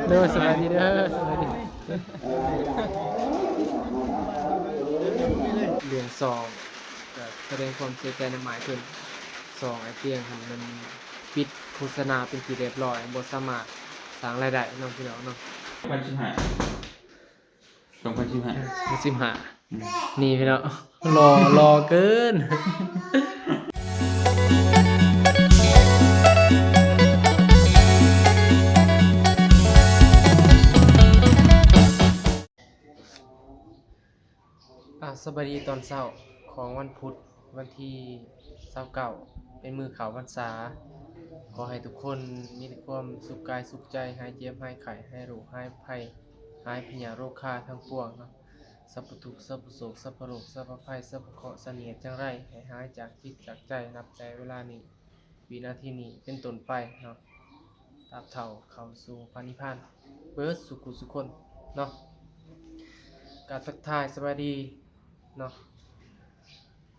เด้อสวัสดีเด้อสวัสดีเรียนซองก็แสดงความเสียใจในหมายเพิ่นซองไอ้เตียงหั่นมันปิดโฆษณาเป็นที่เรียบร้อยบ่สามารถสร้างรายได้เนาะพี่น้องเนาะ2015นี่พี่น้องรอเกินสวัสดีตอนเช้าของวันพุธวันที่29เป็นมื้อเข้าพรรษาขอให้ทุกคนมีแต่ความสุขกายสุขใจหายเจ็บหายไข้หายโรคหายภัยหายพยาโรคคาทั้งปวงเนาะสัพพทุกข์สัพพโศกสัพพโรคสัพพภัยสัพพเคราะห์เสนียดจังไรให้หายจากจิตจากใจนับใจเวลานี้วินาทีนี้เป็นต้นไปเนาะตราบเท่าเข้าสู่พระนิพพานเบิดสุขสุขคนเนาะการทักทายสวัสดีเนาะ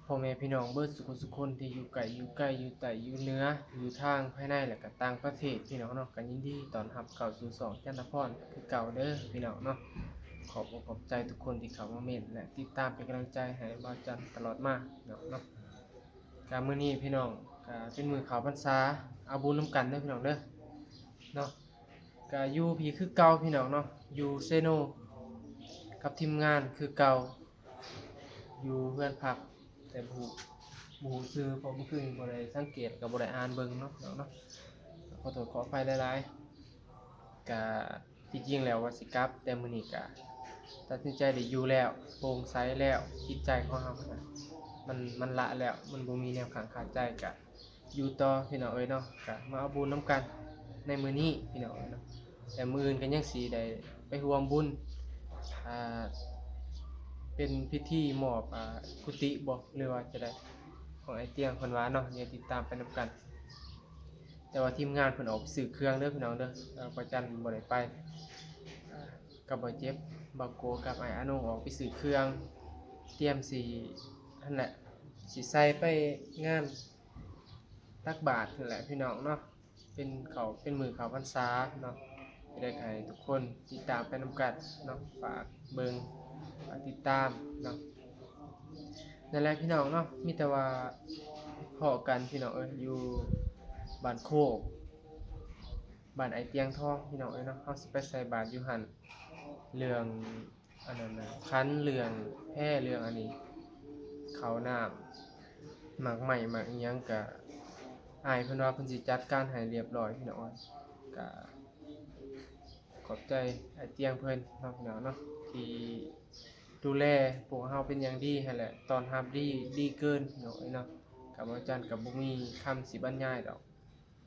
พ่อแม่พี่น้องเบิดสุขคนที่อยู่ไกลอยู่ใกล้อยู่ใต้อยู่เหนืออยู่ทางภายในและก็ต่างประเทศพี่น้องเนาะกันยินดีต้อนรับเข้าสู่2จันทพรคือเก่าเด้อพี่น้องเนาะขอบใจทุกคนที่เข้ามาเมตและติดตามเป็นกำลังใจให้บ่าวจันตลอดมาเนาะการมื้อนี้พี่น้องก็เป็นมื้อเข้าพรรษาเอาบุญนำกันเด้อพี่น้องเด้อเนาะก็อยู่พี่คือเก่าพี่น้องเนาะอยู่เซโนกับทีมงานคือเก่าอยู่เพื่อนพักแต่บูซื้อเพราะเมื่อคืนบ่ได้สังเกตกับบ่ได้อ่านเบิ่งเนาะขอโทษขออภัยหลายๆก็ที่จริงแล้วว่าสิกลับแต่มื้อนี้ก็ตัดสินใจได้อยู่แล้วโปร่งใสแล้วจิตใจของเรามันละแล้วมันบ่มีแนวขังคาใจก็อยู่ต่อพี่น้องเอ้ยเนาะก็มาเอาบุญนํกันในมื้อนี้พี่น้องเอ้ยเนาะแต่มื้ออื่นก็ยังสิได้ไปร่วมบุญเป็นพิธีมอบกุฏิบ่หรือว่าจะได้ของไอ้เตียงเพิ่นว่าเนาะเดี๋ยวติดตามไปนำกันแต่ว่าทีมงานเพิ่นออกซื้อเครื่องเด้อพี่น้องเด้อประจันบ่ได้ไปกับบ่เจ็บบ่โกกับไอ้อาโนออกไปซื้อเครื่องเตรียมสินั่นแหละสิใส่ไปงานตักบาตรนั่นแหละพี่น้องเนาะเป็นมื้อเข้าพรรษาเนาะจะได้ให้ทุกคนติดตามไปนำกันเนาะฝากเบิ่งติดตามเนาะนั่นแหละพี่น้องเนาะมีแต่ว่าพอกันพี่น้องอยู่บ้านโคกบ้านไอเตียงทองพี่น้องเนาะเฮาสิไปใส่บาตรอยู่หั่นเรื่องอันนั้นน่ะคันเรื่องแพ้เรื่องอันนี้ข้าวน้ำหมากใหม่หมากอิหยังก็อ้ายเพิ่นว่าเพิ่นสิจัดการให้เรียบร้อยพี่น้องก็ขอบใจไอเตียงเพิ่นเนาะพี่น้องเนาะที่ดูแลพวกเฮาเป็นอย่างดีหั่นแหละตอนรับดีเกินเนาะเนาะกับอาจารย์ก็บ่มีคำสิบรรยายดอก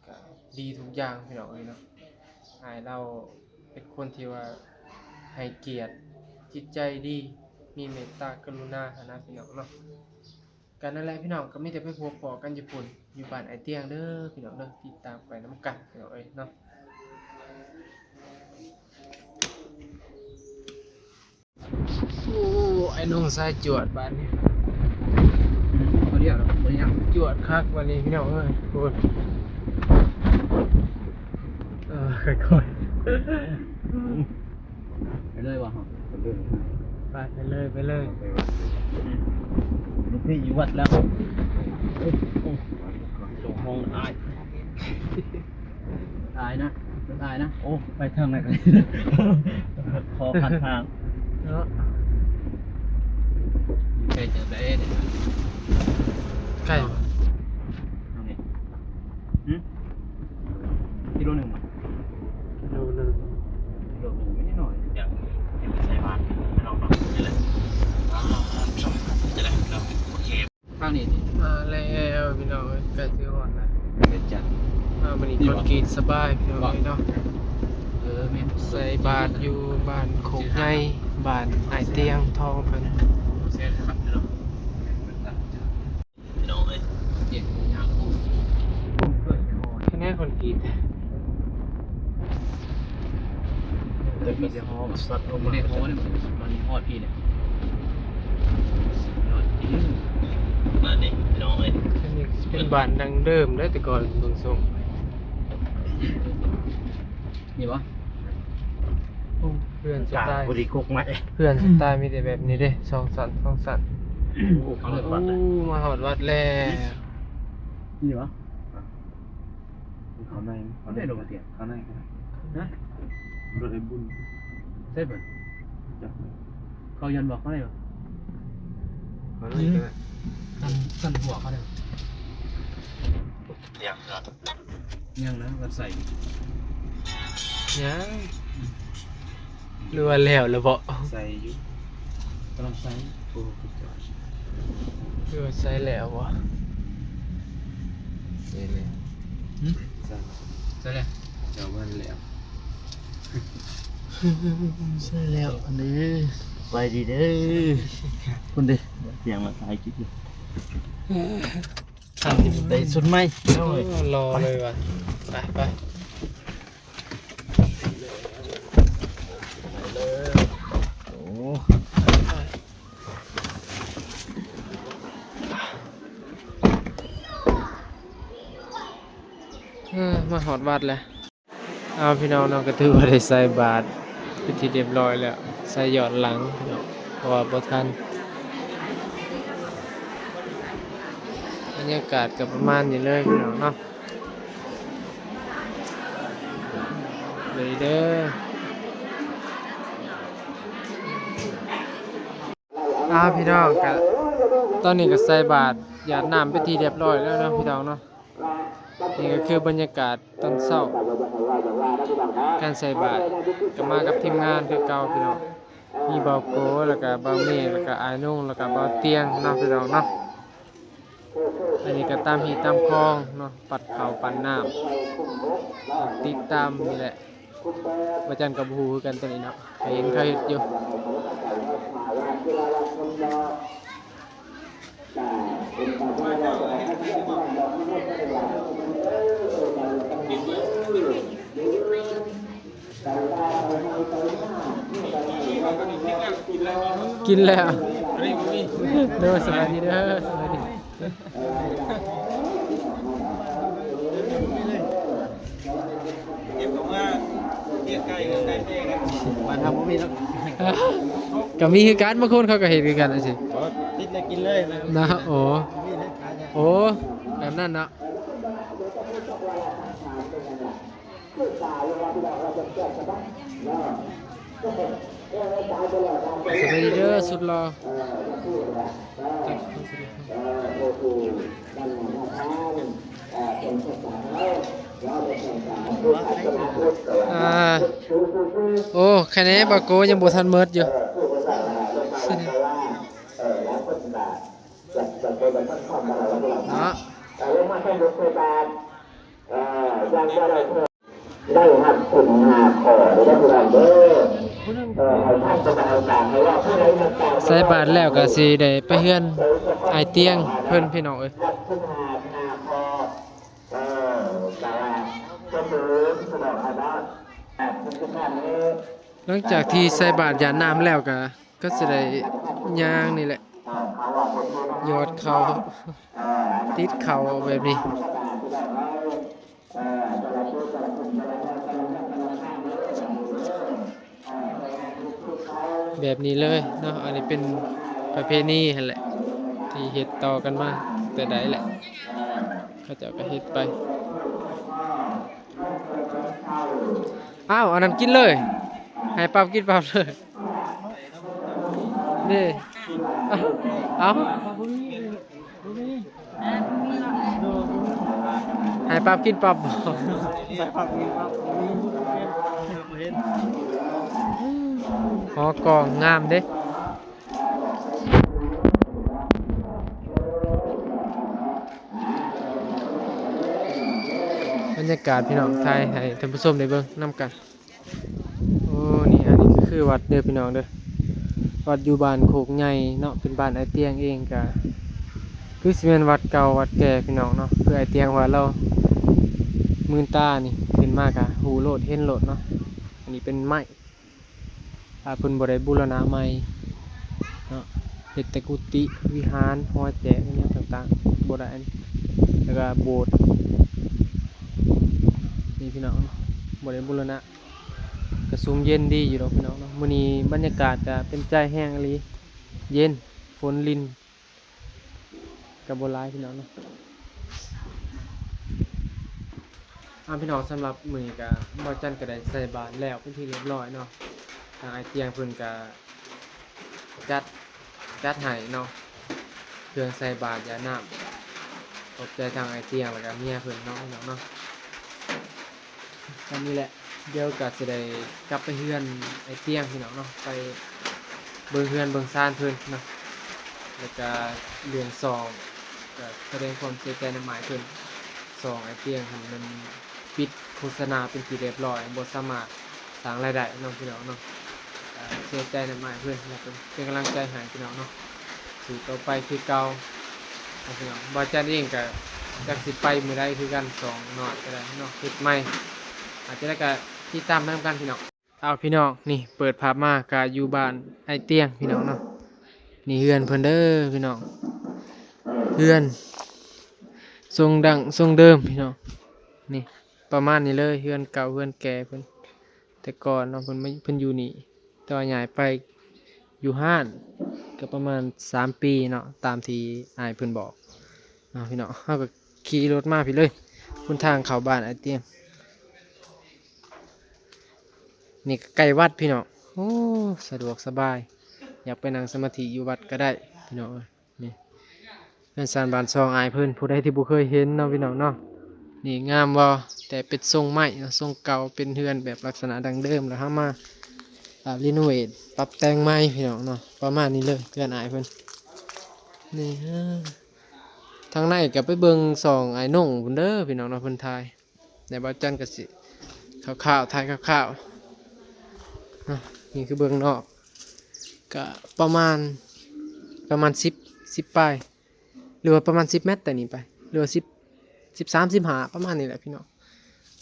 ก็ดีทุกอย่างพี่น้องเนาะอ้ายเราเป็นคนที่ว่าให้เกียรติจิตใจดีมีเมตตากรุณานะพี่น้องเนาะกันนั่นแหละพี่น้องก็มีแต่ไปพบปะกันญี่ปุ่นอยู่บ้านไอเตียงเด้อพี่น้องเด้อติดตามไปนำกันพี่น้องเนาะโอ้ไอ้น้องสายจวดบ้านนี้บ่เรียกหรอกบ่ยังจวดคักวันนี้พี่น้องโอ้ยค่อยๆไปเลยว่ะครับไปเลยลูกพี่อยู่วัดแล้วจงห้องอายนะโอ้ไปทางไหนกันพอพันทางเนาะเคยเจอได้เนี่ยใกล้กิโลหนึ่งมั้ยกิโลนึงไม่ได้หน่อยอยากใส่บาตรให้เราเนาะนี่แหละชมจะได้เราโอเคข้างนี้มาแล้วพี่น้องใกล้ถึงวันแล้วเด็ดจัดวันนี้คนกินสบายพี่น้องเนาะแม่ใส่บาตรอยู่บ้านโคกในบ้านไอเตียงทองเพิ่นเสียครับพี่น้องเลยเจ็บยาวแค่นี้คนกินเดี๋ยวพี่จะห่อสัตว์ลงมาเนี่ยห่อเนี่ยมันห่อพี่เนี่ยมาเนี่ยพี่น้องเลยเป็นบ้านดังเดิมได้แต่ก่อนเบิ่งทรงนี่ปะ เพื่อนส กา ไตล์ บริโภคไหม เพื่อนสไตล์มีแต่แบบนี้เด้สองสันสองสัน เขาเลยวัดเลย มาหอดวัดแล้ว นี่วะเขาในเขาได้ลงมาเตียงเขาในนะรถไอ้บุญใช่ป่ะเขายันบอกเขาได้ป่ะ เขาเลยก็ได้ สั่นหัวเขาได้ยังนะวัดใส่ ยังเรือแล้วหรือเปล่า ใส่อยู่กำลังใส่โอ้โหจอด เรือใส่แล้ววะใส่แล้ว ใส่ ใส่แล้ว เดี๋ยวมันแล้ว ใส่แล้วอันนี้ ไปดีเด้อคุณดิเสียงมาถ่ายคลิปอยู่ทำที่ได้สุดไหม รอเลยว่ะไปไปโอ้ มาหอดวัดแล้วเอาพี่น้องเนาะก็ถือว่าได้ใส่บาตรเป็นที่เรียบร้อยแล้วใส่หยอดหลังพี่น้องเพราะว่าบ่ทันบรรยากาศก็ประมาณนี้เลยพี่น้องเนาะเลยเด้อพี่น้องก็ตอนนี้ก็ใส่บาตรหยาดน้ำเป็นที่เรียบร้อยแล้วเนาะพี่น้องเนาะนี่ก็คือบรรยากาศตอนเช้าการใส่บาตรก็มากับทีมงานคือเก่าพี่น้องมีเบาโกแล้วก็เบาเมฆแล้วก็อายนุ่งแล้วก็เบาเตียงเนาะพี่น้องเนาะอันนี้ก็ตามหีตามคลองเนาะปัดเขาปันน้ำติดตามนี่แหละประจันกับหูคือกันตัวนี้เนาะก็เห็นเขาเฮ็ดอยู่กินแล้วเด้อสวัสดีเด้อสวัสดีมาทำพวกนี้แล้ว ก็มีคือกันบางคนเขาก็เห็นคือกันนะสิ ติดเลยกินเลยนะ นะโอ้โอ้แบบนั้นเนาะสวัสดีเด้อสุดรอโอ้แค่นี้บาโกยังบ่ทันเมิดอยู่เนาะ ได้หักคุณหาขอได้ผู้ใดเด้อให้ท่านจะมาเอาต่างให้ว่าผู้ใดมาต่าง ใส่บาทแล้วก็สิได้ไปเฮือนไอายเตียงเพิ่นพี่น้องเอ้ย หักคุณหาคอแต่ว่าจะถือสนองอาดาคุณทุกท่านนี้ หลังจากที่ใส่บาทยาน้ำแล้วก็สิได้ย่างนี่แหละ เขาว่าคนที่ ยอดเขาติดเขาแบบนี้แบบนี้เลยเนาะอันนี้เป็นประเพณีหั่นแหละที่เฮ็ดต่อกันมาแต่ใดแหละเขาเจ้าก็เฮ็ดไปอ้าวอันนั้นกินเลยให้ปั๊บกินปั๊บเลยนี่เอาให้ปั๊บกินปั๊บบ่ ใส่ผักนี่ครับเห็น หอกองงามเด้บรรยากาศพี่น้องไทยให้ท่านผู้ชมได้เบิ่งนำกันโอ้นี่อันนี้ก็คือวัดเด้อพี่น้องเด้อวัดอยู่บ้านโคกใหญ่เนาะเป็นบ้านไอ้เตียงเองก็คือสิเป็นวัดเก่าวัดแก่พี่น้องเนาะคือไอ้เตียงว่าเรามืนตานี่ขึ้นมากะหูโลดเห็นโลดเนาะอันนี้เป็นไม้เพิ่นบ่ได้บูรณะใหม่เนาะเฮ็ดแต่กุฏิวิหารหอแจกอิหยังต่างๆบ่ได้อันแล้วก็โบสถ์นี่พี่น้องเนาะบ่ได้บูรณะ ก็สูงเย็นดีอยู่ดอกพี่น้องเนาะมื้อนี้บรรยากาศก็เป็นใจแห้งอีหลีเย็นฝนลินก็บ่หลายพี่น้องเนาะพี่น้องสำหรับมื้อนี้ก็บ่จันก็ได้ใส่บาตรแล้วเป็นที่เรียบร้อยเนาะทางไอ้เตียงเพิ่นก็จัดให้เนาะเครื่องใส่บาตรยาน้ำขอบใจทางไอ้เตียงแล้วก็เมียเพิ่นเนาะพี่น้องเนาะอันนี้แหละเดี๋ยวก็สิได้กลับไปเฮือนไอ้เตียงพี่น้องเนาะไปเบิ่งเฮือนเบิ่งซ่านเพิ่นเนาะแล้วก็เรื่องซองก็แสดงความเสียใจในหมายเพิ่นซองไอ้เตียงเพิ่นมันปิดโฆษณาเป็นที่เรียบร้อยบ่สามารถสร้างรายได้เนาะพี่น้องเนาะเสียใจในหมายเพิ่นแล้วก็เป็นกำลังใจให้พี่น้องเนาะสู่ต่อไปคือเก่าพี่น้องบ่จันเองก็จักสิไปมื้อใดคือกัน2นอดก็ได้เนาะเฮ็ดใหม่อาจจะได้ก็ติดตามนำกันพี่น้องเอาพี่น้องนี่เปิดภาพมาก็อยู่บ้านไอ้เตียงพี่น้องเนาะนี่เฮือนเพิ่นเด้อพี่น้องเฮือนทรงดังทรงเดิมพี่น้องนี่ประมาณนี้เลยเฮือนเก่าเฮือนแก่เพิ่นแต่ก่อนเนาะเพิ่นอยู่นี่แต่ว่าย้ายไปอยู่ห้านก็ประมาณ3 ปีเนาะตามที่อ้ายเพิ่นบอกพี่น้องเฮาก็ขี่รถมาพี่เลยคุณทางเข้าบ้านไอ้เตียงนี่ก็ใกล้วัดพี่น้องโอ้สะดวกสบายอยากไปนั่งสมาธิอยู่วัดก็ได้พี่น้องนี่เป็นสานบ้านซองอายเพิ่นผู้ใดที่บ่เคยเห็นเนาะพี่น้องเนาะนี่งามบ่แต่เป็นทรงไม้เนาะทรงเก่าเป็นเฮือนแบบลักษณะดังเดิมแล้วเฮามารีโนเวทปรับแต่งใหม่พี่น้องเนาะประมาณนี้เลยเพื่อนอายเพิ่นนี่ทางในก็ไปเบิ่งซองอ้ายนงพุ่นเด้อพี่น้องเนาะเพิ่นถ่ายในบ่จันก็สิคร่าวๆถ่ายคร่าวๆนี่คือเบื้องนอกก็ประมาณ10ปลายหรือว่าประมาณ10 เมตรแต่นี่ไปหรือว่า13 15ประมาณนี้แหละพี่น้อง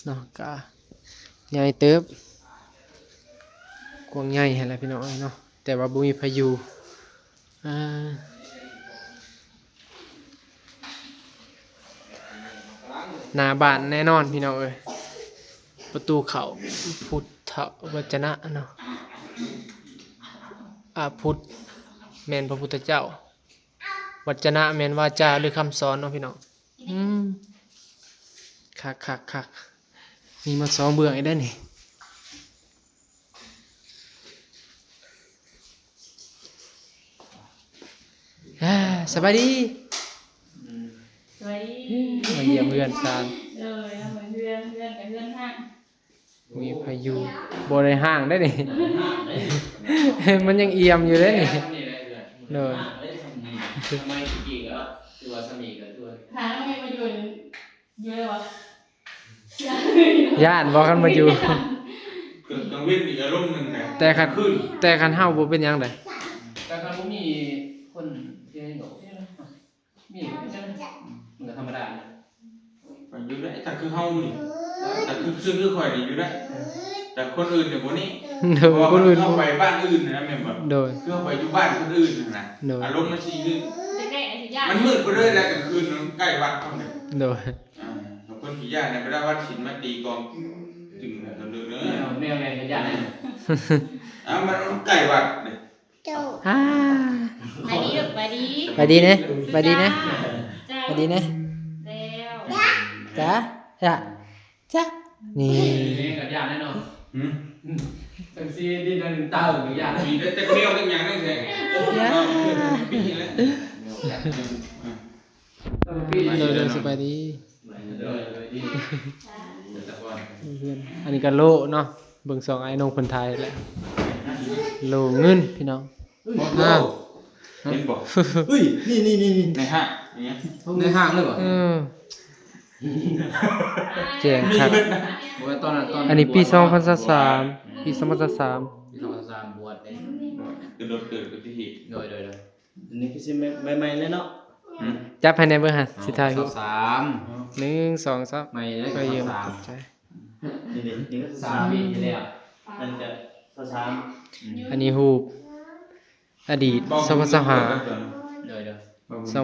เนาะก็ใหญ่เติบกว้างใหญ่ให้แหละพี่น้องเนาะแต่ว่าบ่มีพายุหน้าบ้านแน่นอนพี่น้องเอ้ยประตูเข้าพุทธวจนะเนาะพุทธแม่นพระพุทธเจ้าวจนะแม่นวาจาหรือคำสอนเนาะพี่น้องคักมีมา2 เบื้องอีกได้อนี่สบายดี สวัสดี มาเยี่ยมเพื่อนซาน เหมือนเพื่อนกับเพื่อนห้าง มีพายุบ่ได้ห่างได้อนี่ มันยังเอี่ยมอยู่เด้อนี่เด้อ ทำไมกี่ก็ตัวสมีก็ตัว ถามทำไมมาอยู่เลยวะ ย่านบ่คันมาอยู่ กลางเว้นอีกอารมณ์หนึ่งนะ แต่คันเฮาบ่เป็นหยังได แต่ครั้งผมมีคนที่ให้หนูมีมันก็ธรรมดาเนี่ย ไปอยู่ได้แต่คือเฮานี่แต่คือข่อยนี่อยู่ได้แต่คนอื่นเนี่ยบ่นี่ เด้อ เพราะว่า คนอื่น เข้าไปบ้านอื่นนะแม่นบ่ โดย คือเข้าไปอยู่บ้านคนอื่นนะ โดย อารมณ์มันสิคือ จะแก้ไอ้สิยาก มันมืดไปเลยแล้วกลางคืนมันใกล้วัดเขาเนี่ย โดย บางคนขี้ยาเนี่ยไปได้วัดศีลมาตีกองจึงแบบเด้อเด้อ แนวไงก็ยากเลย มันใกล้วัดเนี่ย ไปดีลูกไปดี ไปดีนะไปดีนะ จ้า ไปดีนะ แล้ว จ้าจ้านี่ นี่ก็ยากแน่นอน หืม จังซีดินนั่นตาหรือยาก มีแต่เที่ยวกันอย่างนั้นแท้ปีแล้ว โดยสบายดี เดินเลยดีแต่ก่อน เพื่อนอันนี้ก็โลเนาะเบิ่ง2ไอ้น้องเพิ่นไทยแหละโลเงินพี่น้อง เห็นบ่ เฮ้ยนี่ ในห้างอย่างเงี้ย ในห้างเลยเหรอ แจ้งครับ บอกว่าตอนนั้น อันนี้ปี2023ปี2023 ปี2023บวชเลย คือโดนเกิดอุบัติเหตุ โดย อันนี้คือสิใหม่ๆเลยเนาะ จับภายในเบิ่งหั่นสิถ่ายรูป 3 1 2 3 ไม่ได้ ก็ยืม 3 ขอบใจ นี่ก็ 3ปีที่แล้ว นั่นจะภาษา อันนี้รูปอดีต2025 โดย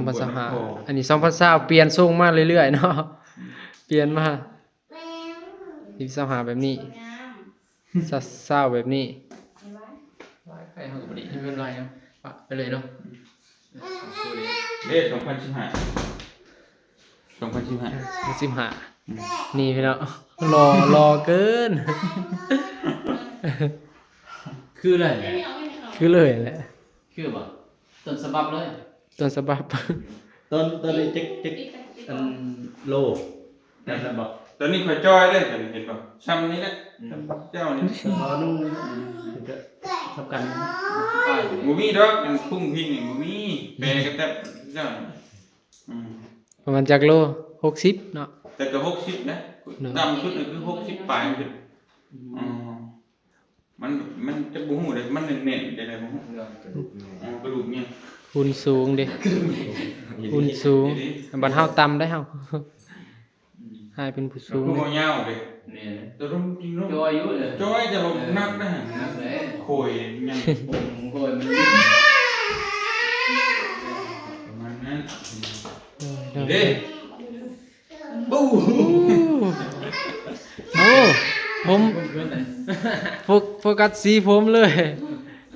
2025อันนี้2020เปลี่ยนทรงมาเรื่อยๆเนาะเปลี่ยนมา2025แบบนี้ งาม เศร้าแบบนี้ ใครเขาก็บ่ดีไม่เป็นไรเนาะปะไปเลยเนาะสู้เลย เด้2015 15นี่พี่น้องรอเกิน คืออะไร คือเลยแหละ คือบ่ต้นฉบับเลย ต้นฉบับ ตอนนี้เจ๊กอันโลนั่นแหละบอก ตอนนี้ข่อยจ้อยเด้ตอนนี้เห็นบ่ซ้ำนี้แหละเจ้านี่ พอนุ่งก็ทำกัน ป้ายอยู่ บ่มีดอกมันพุ่งพิงนี่บ่มีแปลก็แต่เจ้าอืม ประมาณจักโล60เนาะ แต่ก็60นะต่ำสุดนี่คือ60ปลายขึ้นอ๋อมันจะบ่ฮู้เลยมันเน้นๆได้เลยบ่ฮู้อ๋อกระดูกเนี่ย หุ่นสูงเด้หุ่นสูงบัดเฮาต่ำได้เฮาให้เป็นผู้ สู สู ง ง บ่ยาวเด้ นี่ แต่ต้องจริงเนาะ จอยอยู่เลย จ้อยจะบ่นักนะ นักเลย โคยยัง ผมโคยมัน ประมาณนั้น เด้ เด้ บู๊ โอ้ผมโฟกัสสีผมเลย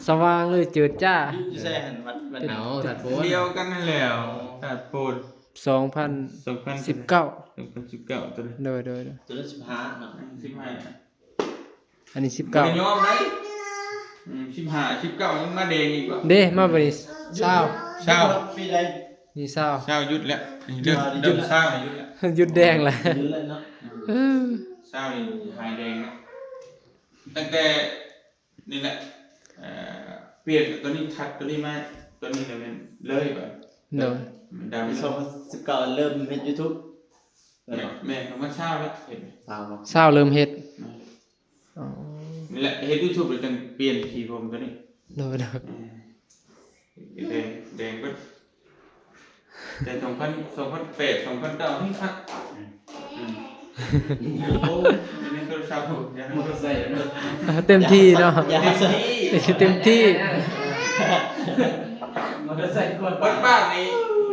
สว่างเลยเจิดจ้า อยู่ใส่หันวัด เอาตัดโพน เดียวกันนั่นแหละตัดโปรด 2019 2019ตัวนี้ โดย ตัวละ15เนาะ 15 อันนี้ บ่ได้ยอมได้15 19ยังมาแดงอีกว่า 19เด้มาบัดนี้20 เช้า ปีใด นี่ เช้าหยุดแล้วเริ่มเช้าหยุดแล้ว 20หยุดแดงแล้ว ยืนเลยเนาะ เช้านี่หายแดงแล้วตั้งแต่นี่แหละเปลี่ยนตัวนี้ทัดตัวนี้มาตัวนี้เลยมันเลยแบบ โดย มัน ปี ดำ 2019เริ่มเฮ็ด YouTube แม่เขามาเช้าแล้วเห็นไหม สาวเนาะ 20เริ่มเฮ็ดอ๋อ นี่แหละเฮ็ด YouTube เลยจังเปลี่ยนสีผมตัวนี้ โดย แดงก็แต่2008 2009นี่ครับโอ้ยนี่ก็เช้าผมยัง มันก็ใส่เนาะ เต็มที่เนาะ อย่าใส่ เต็มที่ มันก็ใส่ก่อน บ้านนี้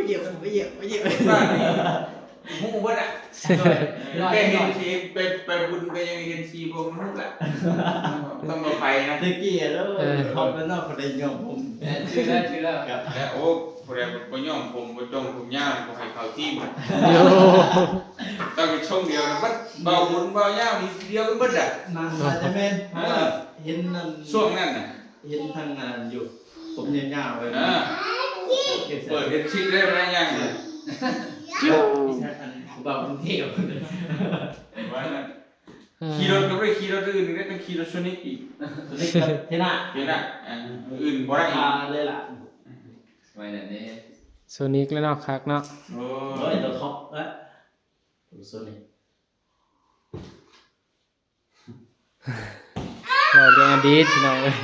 เหยียบบ้านนี้หูบ่น่ะแกเห็นสีไปบุญไปยังเห็นสีผมฮู้ละต้องมาไปนะ ตะกี้แล้วทำแล้วเนาะคนได้ยอมผม ชื่อแล้ว ครับ แล้วโอ้ผู้ใดบ่ยอมผมบ่จงผมยาวบ่ให้เข้าทีม โย ต้องเป็นช่องเดียวนะมันเบาบุญเบายาวนี่เดียวกันเบิดอ่ะ นานมาจะแม่นเห็นนั่น ช่วงนั้นน่ะ เห็นทางงานอยู่ผมยาวๆเลย เปิดเฮ็ดชิดได้บ่ยังเลย บ่าวกรุงเทพ ว่านั่นขี่รถก็บ่ได้ขี่รถอื่นได้ต้องขี่รถชนิดอีก ตัวนี้กับเทน่า เห็นน่ะอื่นบ่ได้อี พาก เลยล่ะ ไว้นั่นนี่ โซนิกแล้วเนาะคักเนาะ โอ้ โอ้ยตัวท็อปตัวนี้ เราเรื่องอดีตพี่น้องเอ้ย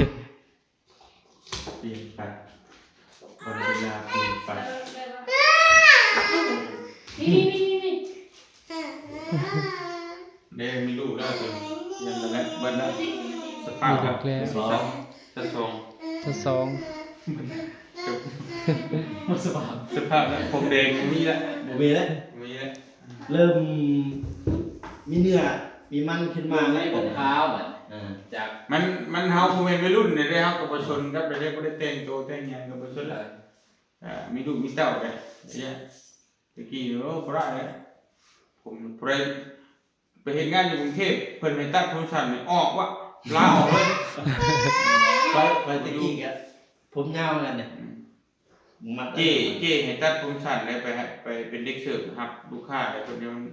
เปลี่ยนไปคนเวลาเปลี่ยนไป นี่ เด้มีลูกแล้วตัวยังนั่นแหละเบิดแล้วสภาพครับจะส่ง ทั้งสอง มันสบาย สภาพแล้วผมแดงมีแล้ว บุเบแล้ว มีแล้ว เริ่มมีเนื้อมีมันขึ้นมา ไม่ผมขาวอ่ะจาก มันเฮาบ่แม่นวัยรุ่นได้เฮากับประชาชนครับได้บ่ได้แต่งตัวแต่งหยังกับประชาชนเลยมีลูกมีเต้าเลยเนี่ยตะกี้โอ้บ่ได้เลยผมไปเฮ็ดงานอยู่กรุงเทพเพิ่นให้ตัดผมสั้นนี่ออกวะลาออกเลย ไปตะกี้แกผมยาวกันเนี่ยมัด เจ้ให้ตัดผมสั้นเลยไปเป็นเด็กเสิร์ฟครับลูกค้าแต่คนเดียวมัน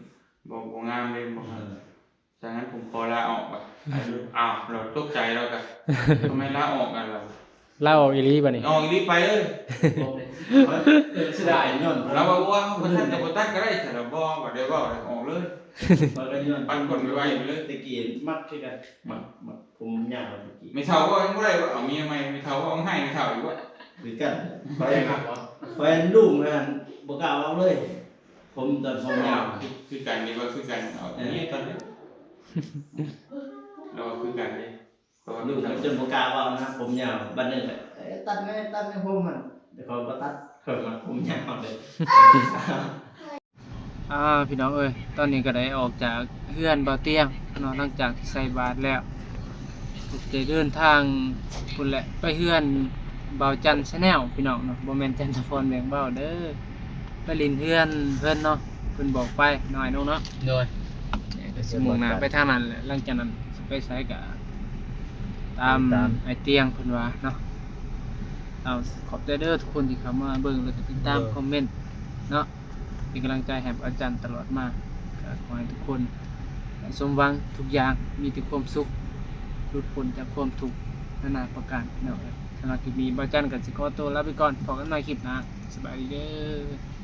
บ่งามเลยบ่งามฉะนั้นผมขอลาออกอ่ะอ้าวเราตกใจแล้วกันทำไมลาออกกันเรา เล่าอีหลีบัดนี้ ออกรีบไปเอ้ย สุดท้ายย้อน เราบอกว่าเขาท่านจะบ่ตัดก็ได้แต่เราบ่ก็ได้บ่ได้ออกเลย มันก็ย้อน ปันคนไว้ไปเลย ตะกี้มัดคือกันมัดผมยาวตะกี้ ไม่เท่าก็ยังบ่ได้ว่าเอาเมียใหม่ไม่เท่าก็เอาให้ไม่เท่าอีกว่า คือกันไปลูกกันบ่กล้าเอาเลย ผมตอนผมยาว คือกันนี่ว่าคือกันเอาเมียตอนนี้เราคือกันนี่ก็ว่า ลู ลู ก ก จนบ่กล้าเอานะผมยาวบัดนึงแหละตัดไม่ผมมันเดี๋ยวเขาบ่ตัดเพิ่นมาผมยาวเลย พี่น้องเอ้ยตอนนี้ก็ได้ออกจากเฮือนบ่าวเตียงเนาะหลังจากที่ใส่บาตรแล้ว จะเดินทางพุ่นแหละไปเฮือนเบาจันทร์ Channel พี่น้องเนาะบ่แม่นจันทพรแบงเบาเด้อไปลินเฮือนเพิ่นเนาะเพิ่นบอกไปหน่อยนึงเนาะ โดย เนี่ยก็สิมุ่งหน้าไปทางนั้นแหละหลังจากนั้นสิไปไสก็ตามไอ้เตียงเพิ่นว่าเนาะเอาขอบใจเด้อทุกคนที่เข้ามาเบิ่งแล้วก็ติดตามคอมเมนต์เนาะเป็นกำลังใจให้อาจารย์ตลอดมาก็ขอให้ทุกคนสมหวังทุกอย่างมีแต่ความสุขหลุดพ้นจากความทุกข์นานาประการเนาะสำหรับคลิปนี้บ่าวจันก็สิขอตัวลาไปก่อนพบกันใหม่คลิปหน้าสบายดีเด้อ